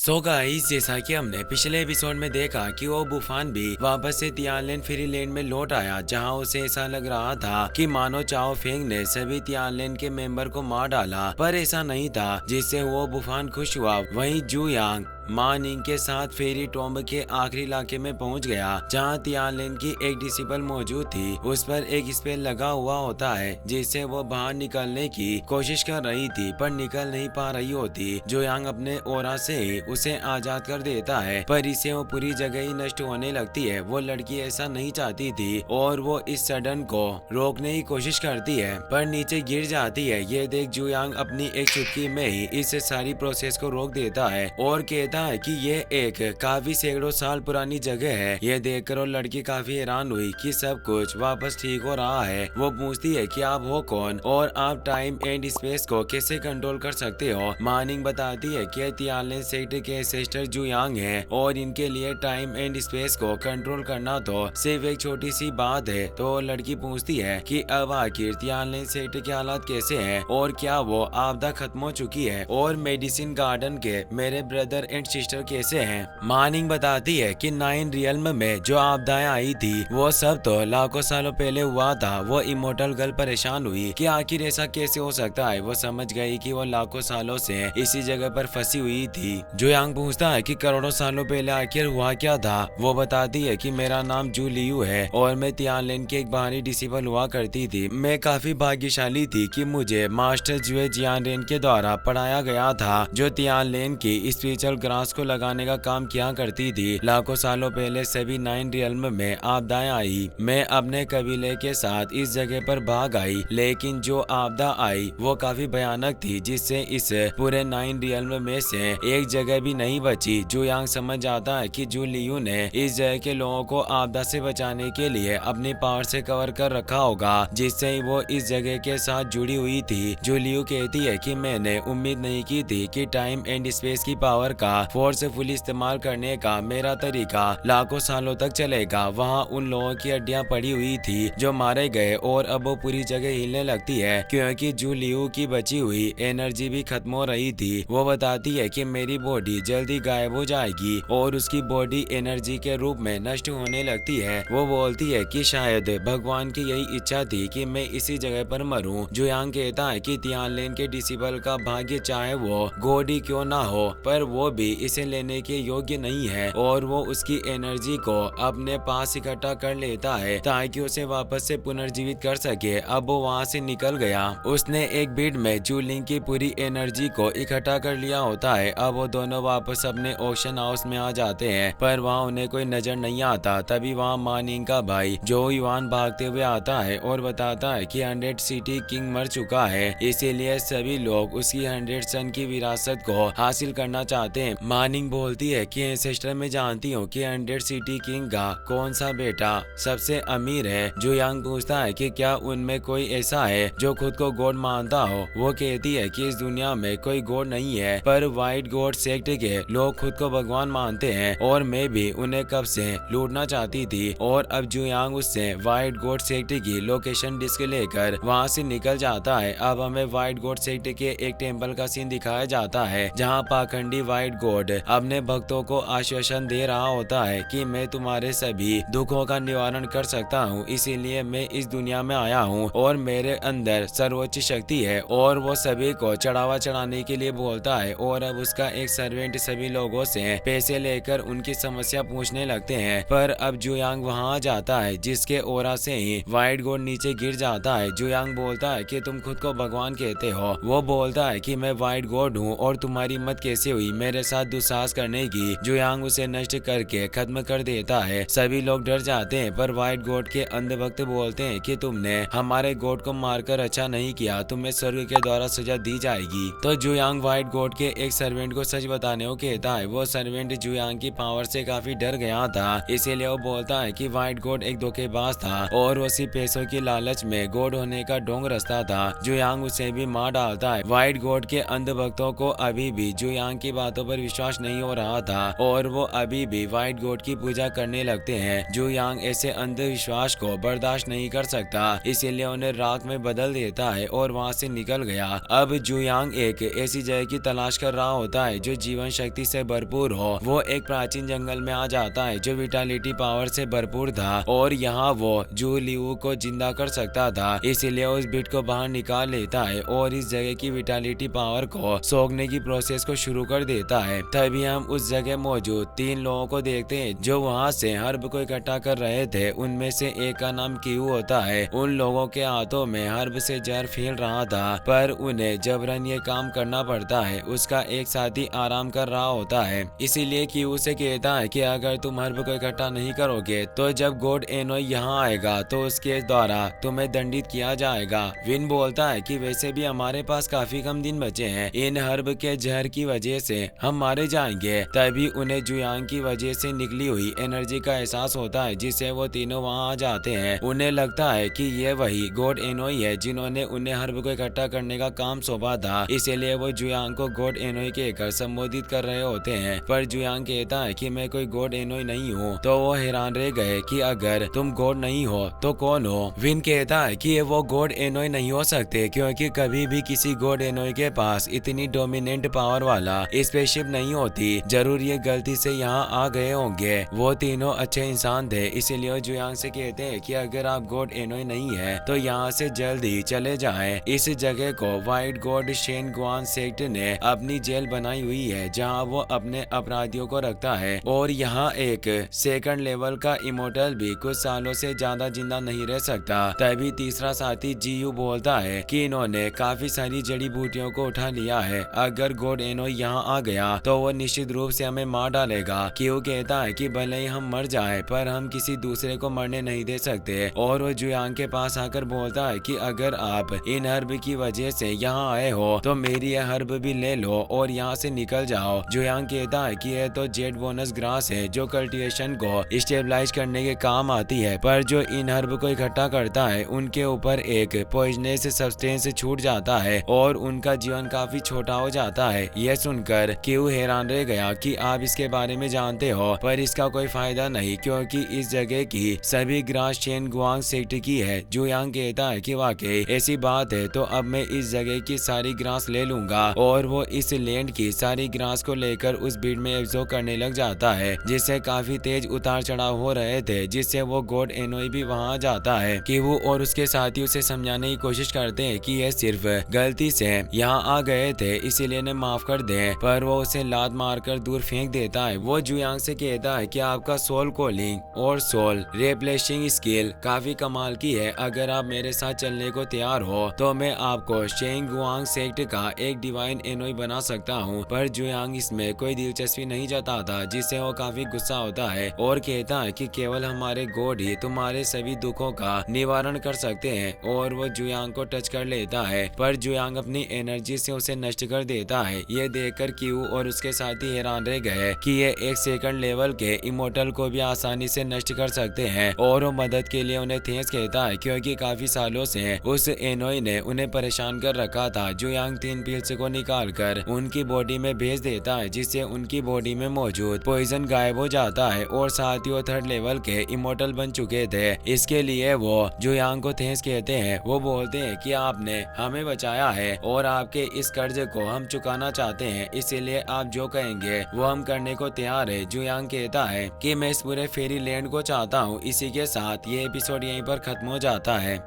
So guys, जैसा कि हमने पिछले एपिसोड में देखा कि वो बुफान भी वापस से तियानलेन फेरीलैंड में लौट आया, जहां उसे ऐसा लग रहा था कि मानो चाओ फेंग ने सभी तियानलेन के मेंबर को मार डाला, पर ऐसा नहीं था, जिससे वो बुफान खुश हुआ। वहीं जू यांग मा निंग के साथ फेरी टॉम्ब के आखिरी इलाके में पहुंच गया, जहां तियानलेन की एक डिसिबल मौजूद थी। उस पर एक स्पेल लगा हुआ होता है, जिससे वो बाहर निकलने की कोशिश कर रही थी, पर निकल नहीं पा रही होती। जो यांग अपने ओरा से उसे आजाद कर देता है, पर इसे वो पूरी जगह ही नष्ट होने लगती है। वो लड़की ऐसा नहीं चाहती थी और वो इस सडन को रोकने की कोशिश करती है, पर नीचे गिर जाती है। ये देख जू यांग अपनी एक चुटकी में ही इस सारी प्रोसेस को रोक देता है और कहता है कि ये एक काफी सैकड़ों साल पुरानी जगह है। ये देखकर वो लड़की काफी हैरान हुई कि सब कुछ वापस ठीक हो रहा है। वो पूछती है कि आप हो कौन और आप टाइम एंड स्पेस को कैसे कंट्रोल कर सकते हो। मा निंग बताती है कि तियानलेन सेक्टर के सिस्टर जू यांग हैं और इनके लिए टाइम एंड स्पेस को कंट्रोल करना तो सिर्फ एक छोटी सी बात है। तो लड़की पूछती है कि अब आखिर तियानलेन सेक्टर के हालात कैसे हैं और क्या वो आपदा खत्म हो चुकी है और मेडिसिन गार्डन के मेरे ब्रदर एंड सिस्टर कैसे हैं। मा निंग बताती है कि 9 रियल्म में जो आपदाएं आई थी वो सब तो लाखों सालों पहले हुआ था। वो इमोर्टल गर्ल परेशान हुई कि आखिर ऐसा कैसे हो सकता है। वो समझ गई कि वो लाखों सालों से इसी जगह पर फंसी हुई थी। जो यांग पूछता है कि करोड़ों सालों पहले आखिर हुआ क्या था। वो बताती है कि मेरा नाम जू लियू है और मैं तियानलेन की एक बाहरी डिसिबल हुआ करती थी। मैं काफी भाग्यशाली थी कि मुझे मास्टर जुए जियानरेन के द्वारा पढ़ाया गया था, जो तियानलेन की स्पिरिचुअल ग्रास को लगाने का काम किया करती थी। लाखों सालों पहले सभी 9 रियल्म में आपदाएं आई। मैं अपने कबीले के साथ इस जगह पर भाग आई, लेकिन जो आपदा आई वो काफी भयानक थी, जिससे इस पूरे 9 रियल्म में से एक जगह भी नहीं बची। जू यांग समझ जाता है कि जू लियू ने इस जगह के लोगों को आपदा से बचाने के लिए अपनी पावर से कवर कर रखा होगा, जिससे वो इस जगह के साथ जुड़ी हुई थी। जू लियू कहती है कि मैंने उम्मीद नहीं की थी कि टाइम एंड स्पेस की पावर का फोर्सफुल इस्तेमाल करने का मेरा तरीका लाखों सालों तक चलेगा। वहाँ उन लोगों की हड्डियां पड़ी हुई थी जो मारे गए और अब वो पूरी जगह हिलने लगती है, क्योंकि जू लियू की बची हुई एनर्जी भी खत्म हो रही थी। वो बताती है कि मेरी बॉडी जल्दी गायब हो जाएगी और उसकी बॉडी एनर्जी के रूप में नष्ट होने लगती है। वो बोलती है कि शायद भगवान की यही इच्छा थी कि मैं इसी जगह पर मरूं। जू यांग कहता है कि तियानलेन के डिसिबल का भाग्य चाहे वो गॉड ही क्यों ना हो, पर वो भी इसे लेने के योग्य नहीं है और वो उसकी एनर्जी को अपने पास इकट्ठा कर लेता है ताकि उसे वापस से पुनर्जीवित कर सके। अब वो वहाँ से निकल गया। उसने एक बीट में जू लिंग की पूरी एनर्जी को इकट्ठा कर लिया होता है। अब वो दोनों वापस अपने ऑक्शन हाउस में आ जाते हैं, पर वहाँ उन्हें कोई नजर नहीं आता। तभी वहाँ मा निंग का भाई जो युवान भागते हुए आता है और बताता है कि 100 सिटी किंग मर चुका है, इसीलिए सभी लोग उसकी 100 सन की विरासत को हासिल करना चाहते हैं। मा निंग बोलती है कि एंसेस्टर मैं जानती हूँ कि 100 सिटी किंग का कौन सा बेटा सबसे अमीर है। जो यांग पूछता है कि क्या उनमें कोई ऐसा है जो खुद को गॉड मानता हो। वो कहती है कि इस दुनिया में कोई गॉड नहीं है, पर व्हाइट गॉड सेक्ट के लोग खुद को भगवान मानते हैं और मैं भी उन्हें कब से लूटना चाहती थी। और अब जू यांग उससे व्हाइट गॉड सेक्ट की लोकेशन डिस्क लेकर वहाँ से निकल जाता है। अब हमें व्हाइट गॉड सेक्ट के एक टेम्पल का सीन दिखाया जाता है, जहाँ पाखंडी व्हाइट गॉड अपने भक्तों को आश्वासन दे रहा होता है कि मैं तुम्हारे सभी दुखों का निवारण कर सकता हूँ, इसीलिए मैं इस दुनिया में आया हूँ और मेरे अंदर सर्वोच्च शक्ति है। और वो सभी को चढ़ावा चढ़ाने के लिए बोलता है और अब उसका एक सर्वेंट सभी लोगों से पैसे लेकर उनकी समस्या पूछने लगते हैं। पर अब जू यांग वहाँ जाता है, जिसके ओरा से ही व्हाइट गॉड नीचे गिर जाता है। जू यांग बोलता है कि तुम खुद को भगवान कहते हो। वो बोलता है कि मैं व्हाइट गॉड हूँ और तुम्हारी हिम्मत कैसे हुई मेरे साथ दुस्साहस करने की। जू यांग उसे नष्ट करके खत्म कर देता है। सभी लोग डर जाते हैं, पर व्हाइट गॉड के अंधभक्त बोलते हैं कि तुमने हमारे गॉड को मारकर अच्छा नहीं किया, तुम्हें स्वर्ग के द्वारा सजा दी जाएगी। तो जू यांग व्हाइट गॉड के एक सर्वेंट को सच बताने को कहता है। वो सर्वेंट जू यांग की पावर से काफी डर गया था, इसीलिए वो बोलता है कि व्हाइट गॉड एक धोखेबाज था और उसी पैसों की लालच में गॉड होने का ढोंग रचता था। जू यांग उसे भी मार डालता है। व्हाइट गॉड के अंधभक्तों को अभी भी जू यांग की बातों पर विश्वास नहीं हो रहा था और वो अभी भी व्हाइट गॉड की पूजा करने लगते हैं। जू यांग ऐसे अंधविश्वास को बर्दाश्त नहीं कर सकता, इसीलिए उन्हें राख में बदल देता है और वहाँ से निकल गया। अब जू यांग एक ऐसी जगह की तलाश कर रहा होता है जो जीवन शक्ति से भरपूर हो। वो एक प्राचीन जंगल में आ जाता है जो विटालिटी पावर से भरपूर था और यहाँ वो जू लियू को जिंदा कर सकता था, इसीलिए उस बिट को बाहर निकाल लेता है और इस जगह की विटालिटी पावर को सोखने की प्रोसेस को शुरू कर देता है। तभी हम उस जगह मौजूद 3 लोगों को देखते हैं जो वहाँ से हर्ब को इकट्ठा कर रहे थे। उनमें से एक का नाम क्यू होता है। उन लोगों के हाथों में हर्ब से जहर फैल रहा था, पर उन्हें जबरन ये काम करना पड़ता है। उसका एक साथी आराम कर रहा होता है, इसीलिए क्यू से कहता है कि अगर तुम हर्ब को इकट्ठा नहीं करोगे तो जब गॉड एनोई यहाँ आएगा तो उसके द्वारा तुम्हें दंडित किया जाएगा। विन बोलता है कि वैसे भी हमारे पास काफी कम दिन बचे हैं, इन हर्ब के जहर की वजह से हम मारे जाएंगे। तभी उन्हें जुयांग की वजह से निकली हुई एनर्जी का एहसास होता है, जिससे वो तीनों वहां आ जाते हैं। उन्हें लगता है कि ये वही गॉड एनोई है जिन्होंने उन्हें हर्ब को इकट्ठा करने का काम सौंपा था, इसीलिए वो जुयांग को गॉड एनोई कहकर संबोधित कर रहे होते हैं। पर जुयांग कहता है कि मैं कोई गॉड एनोई नहीं हूँ। तो वो हैरान रह गए कि अगर तुम गॉड नहीं हो तो कौन हो। विन कहता है कि वो गॉड एनोई नहीं हो सकते क्योंकि कभी भी किसी गॉड एनोई के पास इतनी डोमिनेंट पावर वाला स्पेसशिप नहीं होती। जरूर ये गलती से यहाँ आ गए होंगे। वो तीनों अच्छे इंसान थे, इसीलिए जुयांग से कहते हैं कि अगर आप गॉड एनोई नहीं है तो यहाँ से जल्द ही चले जाएं। इस जगह को white God Shane Guan sect ने अपनी जेल बनाई हुई है जहाँ वो अपने अपराधियों को रखता है और यहाँ एक सेकंड लेवल का इमोर्टल भी कुछ सालों से ज्यादा जिंदा नहीं रह सकता। तभी तीसरा साथी जीयू बोलता है कि इन्होंने काफी सारी जड़ी बूटियों को उठा लिया है, अगर गॉड एनोई यहाँ आ गया तो वो निश्चित रूप से हमें मार डालेगा। क्यू कहता है कि भले ही हम मर जाए पर हम किसी दूसरे को मरने नहीं दे सकते और वो जुयांग के पास आकर बोलता है कि अगर आप इन हर्ब की वजह से यहाँ आए हो तो मेरी यह हर्ब भी ले लो और यहाँ से निकल जाओ। जुयांग कहता है कि यह तो जेड बोनस ग्रास है जो कल्टीवेशन को स्टेबलाइज करने के काम आती है, पर जो इन हर्ब को इकट्ठा करता है उनके ऊपर एक पॉइजनस सब्सटेंस छूट जाता है और उनका जीवन काफी छोटा हो जाता है। यह सुनकर क्यू हैरान रह गया कि आप इसके बारे में जानते हो, पर इसका कोई फायदा नहीं क्योंकि इस जगह की सभी ग्रास चेन गुआंग सेक्ट की है। जुयांग कहता है कि वाकई ऐसी बात है तो अब मैं इस जगह की सारी ग्रास ले लूंगा और वो इस लैंड की सारी ग्रास को लेकर उस भीड़ में एब्जॉर्ब करने लग जाता है, जिससे काफी तेज उतार चढ़ाव हो रहे थे, जिससे वो गॉड एनोई भी वहां जाता है कि वो और उसके साथी उसे समझाने की कोशिश करते हैं कि यह सिर्फ गलती से यहाँ आ गए थे, इसीलिए इन्हें माफ कर दे, पर वो उसे लात मारकर दूर फेंक देता है। वो जुयांग से कहता है कि आपका सोल कॉलिंग और सोल रिप्लेसिंग स्किल काफी कमाल की है, अगर आप मेरे साथ चलने को तैयार हो तो मैं आपको शेंग गुआंग सेक्ट का एक डिवाइन एनोई बना सकता हूँ। पर जुयांग इसमें कोई दिलचस्पी नहीं जताता, जिससे वो काफी गुस्सा होता है और कहता है कि केवल हमारे गॉड ही तुम्हारे सभी दुखों का निवारण कर सकते हैं और वो जुयांग को टच कर लेता है, पर जुयांग अपनी एनर्जी से उसे नष्ट कर देता है। ये देखकर क्यू और उसके साथी हैरान रह गए कि ये एक सेकंड लेवल के इमोर्टल को भी आसानी से नष्ट कर सकते हैं और वो मदद के लिए उन्हें थैंक्स कहता है क्योंकि काफी सालों से उस एनोई ने उन्हें परेशान कर रखा था। जुयांग 3 पिल्स को निकालकर उनकी बॉडी में भेज देता है, जिससे उनकी बॉडी में मौजूद पॉइजन गायब हो जाता है और साथ ही वो 3rd लेवल के इमोर्टल बन चुके थे। इसके लिए वो जुयांग को थैंक्स कहते हैं। वो बोलते हैं कि आपने हमें बचाया है और आपके इस कर्ज को हम चुकाना चाहते हैं, इसीलिए आप जो कहेंगे वो हम करने को तैयार है। जुयांग कहता है कि मैं इस पूरे फेरी लैंड को चाहता हूँ। इसी के साथ ये एपिसोड यहीं पर खत्म हो जाता है।